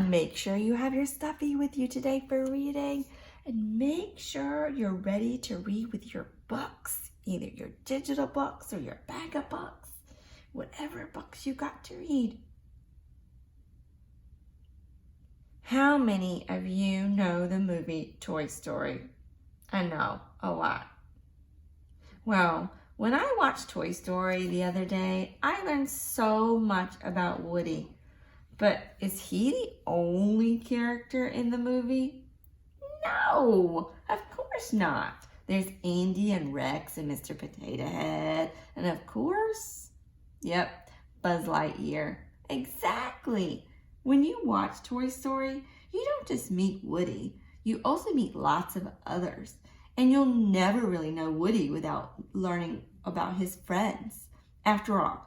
Make sure you have your stuffy with you today for reading, and make sure you're ready to read with your books, either your digital books or your bag of books, whatever books you got to read. How many of you know the movie Toy Story? I know, a lot. Well, when I watched Toy Story the other day, I learned so much about Woody. But is he the only character in the movie? No, of course not. There's Andy and Rex and Mr. Potato Head, and of course, Buzz Lightyear. Exactly. When you watch Toy Story, you don't just meet Woody, you also meet lots of others. And you'll never really know Woody without learning about his friends. After all,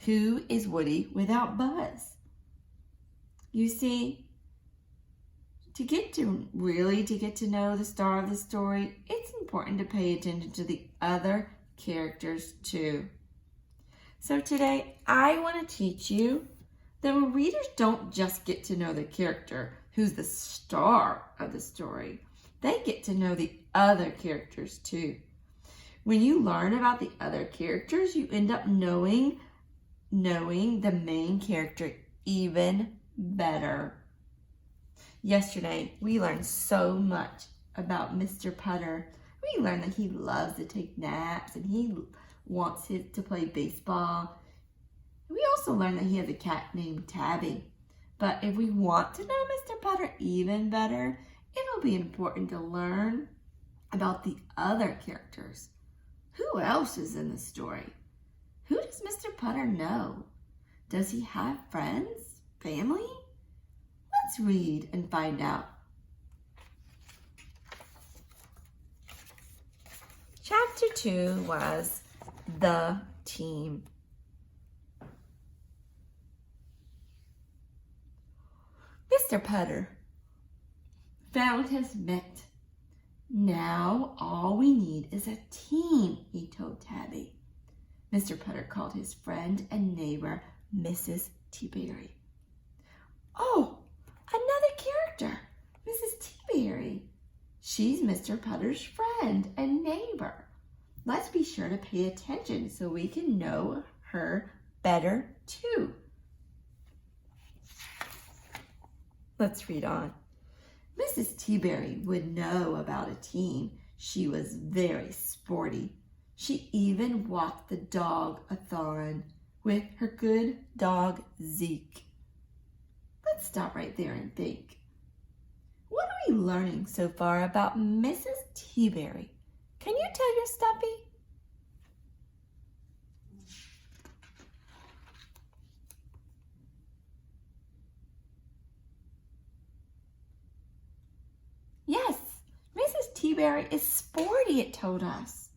who is Woody without Buzz? You see, to get to know the star of the story, it's important to pay attention to the other characters too. So today, I want to teach you that readers don't just get to know the character who's the star of the story. They get to know the other characters too. When you learn about the other characters, you end up knowing the main character even better. Yesterday, we learned so much about Mr. Putter. We learned that he loves to take naps and he wants to play baseball. We also learned that he has a cat named Tabby. But if we want to know Mr. Putter even better, it'll be important to learn about the other characters. Who else is in the story? Who does Mr. Putter know? Does he have friends? Family? Let's read and find out. Chapter 2 was The Team. Mr. Putter found his mitt. Now all we need is a team, he told Tabby. Mr. Putter called his friend and neighbor, Mrs. Teaberry. Oh, another character, Mrs. Teaberry. She's Mr. Putter's friend and neighbor. Let's be sure to pay attention so we can know her better too. Let's read on. Mrs. Teaberry would know about a team. She was very sporty. She even walked the dog-a-thon with her good dog Zeke. Let's stop right there and think. What are we learning so far about Mrs. Teaberry? Can you tell your stuffy? Yes, Mrs. Teaberry is sporty, it told us.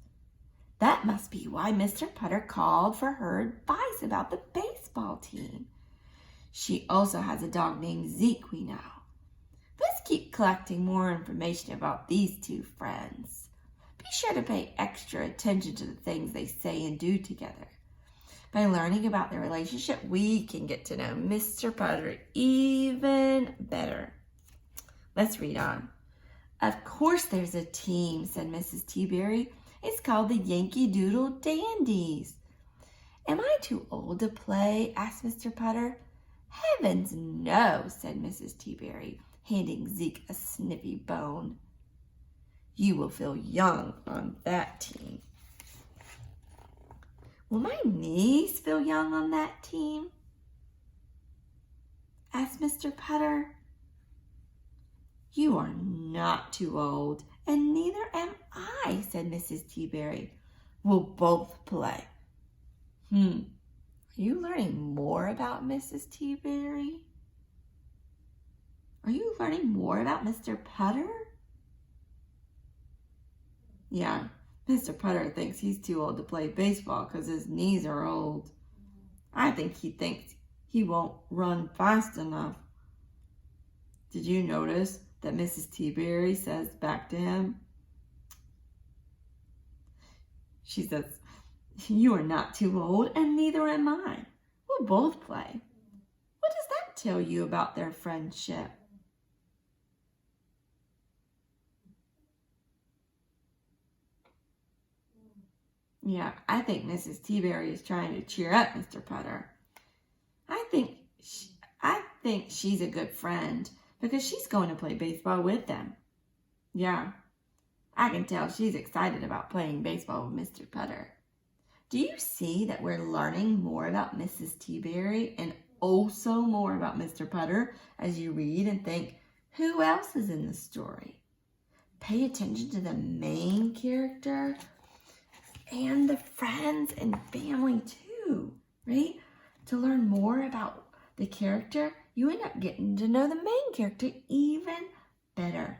That must be why Mr. Putter called for her advice about the baseball team. She also has a dog named Zeke, we know. Let's keep collecting more information about these two friends. Be sure to pay extra attention to the things they say and do together. By learning about their relationship, we can get to know Mr. Putter even better. Let's read on. Of course there's a team, said Mrs. Teaberry. It's called the Yankee Doodle Dandies. Am I too old to play? Asked Mr. Putter. Heavens no, said Mrs. Teaberry, handing Zeke a sniffy bone. You will feel young on that team. Will my knees feel young on that team? Asked Mr. Putter. You are not too old, and neither am I, said Mrs. Teaberry. We'll both play. Are you learning more about Mrs. Teaberry? Are you learning more about Mr. Putter? Yeah, Mr. Putter thinks he's too old to play baseball because his knees are old. I think he thinks he won't run fast enough. Did you notice that Mrs. Teaberry says back to him? She says, you are not too old and neither am I. We'll both play. What does that tell you about their friendship. Yeah, I think Mrs. Teaberry is trying to cheer up Mr. Putter. I think she's a good friend because she's going to play baseball with them. Yeah, I can tell she's excited about playing baseball with Mr. Putter. Do you see that we're learning more about Mrs. Teaberry and also more about Mr. Putter as you read and think, who else is in the story? Pay attention to the main character and the friends and family too, right? To learn more about the character, you end up getting to know the main character even better.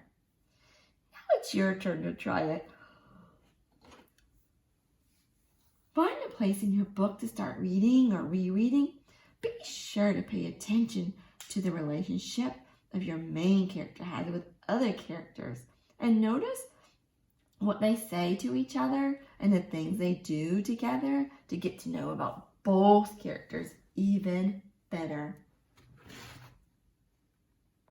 Now it's your turn to try it. Find a place in your book to start reading or rereading. Be sure to pay attention to the relationship of your main character has with other characters and notice what they say to each other and the things they do together to get to know about both characters even better.